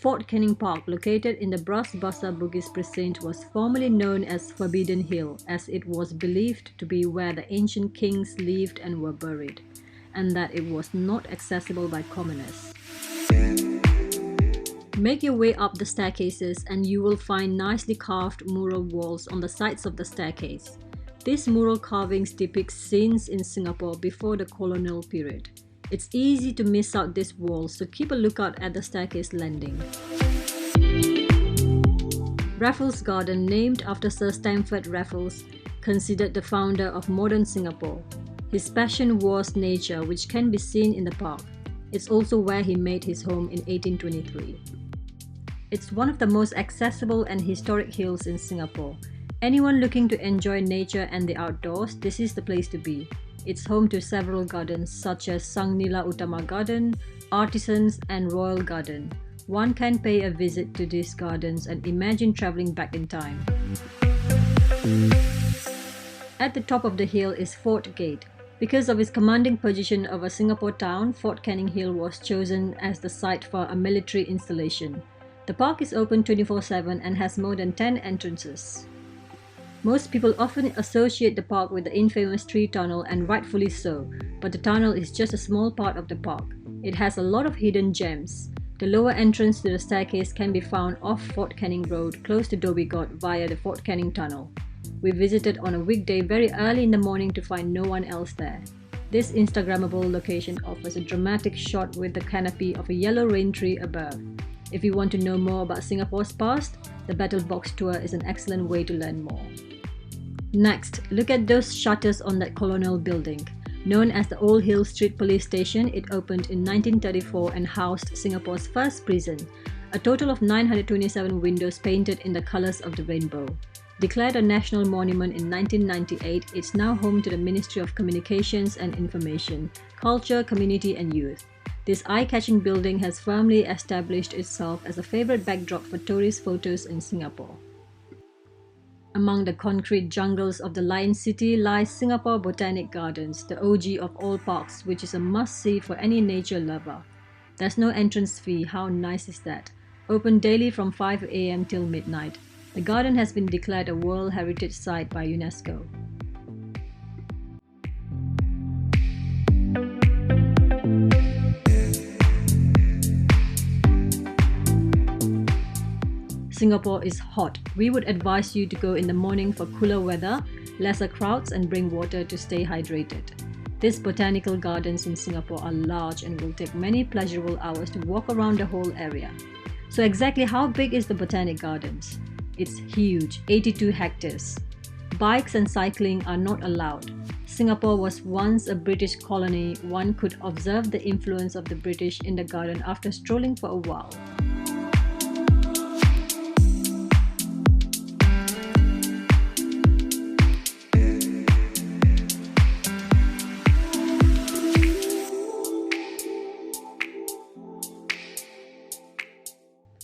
Fort Canning Park, located in the Bras-Basah Bugis precinct, was formerly known as Forbidden Hill, as it was believed to be where the ancient kings lived and were buried, and that it was not accessible by commoners. Make your way up the staircases and you will find nicely carved mural walls on the sides of the staircase. These mural carvings depict scenes in Singapore before the colonial period. It's easy to miss out these walls, so keep a lookout at the staircase landing. Raffles Garden, named after Sir Stamford Raffles, considered the founder of modern Singapore. His passion was nature, which can be seen in the park. It's also where he made his home in 1823. It's one of the most accessible and historic hills in Singapore. Anyone looking to enjoy nature and the outdoors, this is the place to be. It's home to several gardens such as Sang Nila Utama Garden, Artisans and Royal Garden. One can pay a visit to these gardens and imagine traveling back in time. At the top of the hill is Fort Gate. Because of its commanding position over Singapore town, Fort Canning Hill was chosen as the site for a military installation. The park is open 24/7 and has more than 10 entrances. Most people often associate the park with the infamous tree tunnel, and rightfully so, but the tunnel is just a small part of the park. It has a lot of hidden gems. The lower entrance to the staircase can be found off Fort Canning Road, close to Dhoby Ghaut, via the Fort Canning Tunnel. We visited on a weekday very early in the morning to find no one else there. This Instagrammable location offers a dramatic shot with the canopy of a yellow rain tree above. If you want to know more about Singapore's past, the Battle Box Tour is an excellent way to learn more. Next, look at those shutters on that colonial building. Known as the Old Hill Street Police Station, it opened in 1934 and housed Singapore's first prison. A total of 927 windows painted in the colours of the rainbow. Declared a national monument in 1998, it's now home to the Ministry of Communications and Information, Culture, Community and Youth. This eye-catching building has firmly established itself as a favourite backdrop for tourist photos in Singapore. Among the concrete jungles of the Lion City lies Singapore Botanic Gardens, the OG of all parks, which is a must-see for any nature lover. There's no entrance fee, how nice is that? Open daily from 5 AM till midnight. The garden has been declared a World Heritage Site by UNESCO. Singapore is hot. We would advise you to go in the morning for cooler weather, lesser crowds and bring water to stay hydrated. These botanical gardens in Singapore are large and will take many pleasurable hours to walk around the whole area. So exactly how big is the Botanic Gardens? It's huge, 82 hectares. Bikes and cycling are not allowed. Singapore was once a British colony. One could observe the influence of the British in the garden after strolling for a while.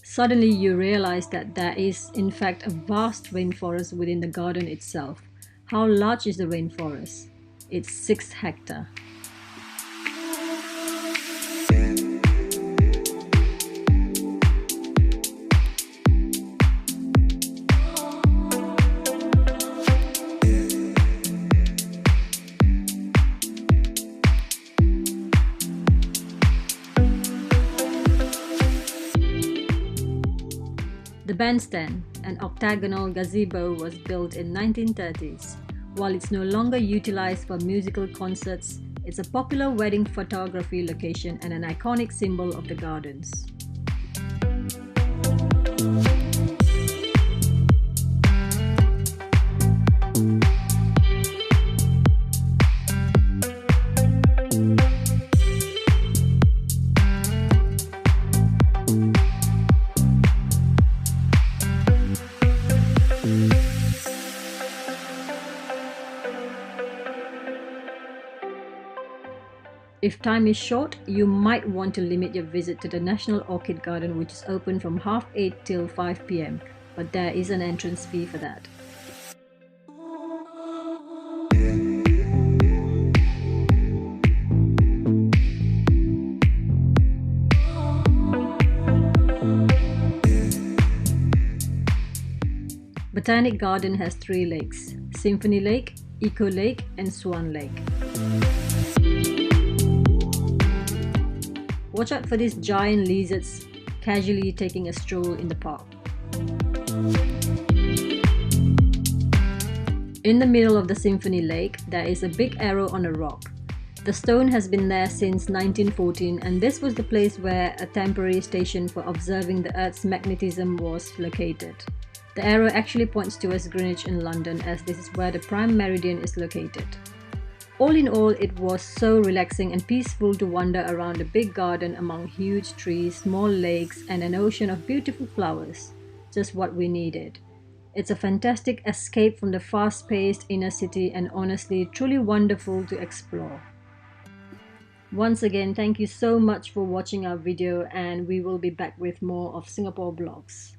Suddenly you realize that there is in fact a vast rainforest within the garden itself. How large is the rainforest? It's 6 hectares. The bandstand, an octagonal gazebo, was built in 1930s. While it's no longer utilized for musical concerts, it's a popular wedding photography location and an iconic symbol of the gardens. If time is short, you might want to limit your visit to the National Orchid Garden, which is open from 8:30 till 5 PM, but there is an entrance fee for that. Botanic Garden has 3 lakes: Symphony Lake, Eco Lake, and Swan Lake. Watch out for these giant lizards casually taking a stroll in the park. In the middle of the Symphony Lake, there is a big arrow on a rock. The stone has been there since 1914, and this was the place where a temporary station for observing the Earth's magnetism was located. The arrow actually points towards Greenwich in London, as this is where the prime meridian is located. All in all, it was so relaxing and peaceful to wander around a big garden among huge trees, small lakes, and an ocean of beautiful flowers. Just what we needed. It's a fantastic escape from the fast-paced inner city and honestly truly wonderful to explore. Once again, thank you so much for watching our video, and we will be back with more of Singapore vlogs.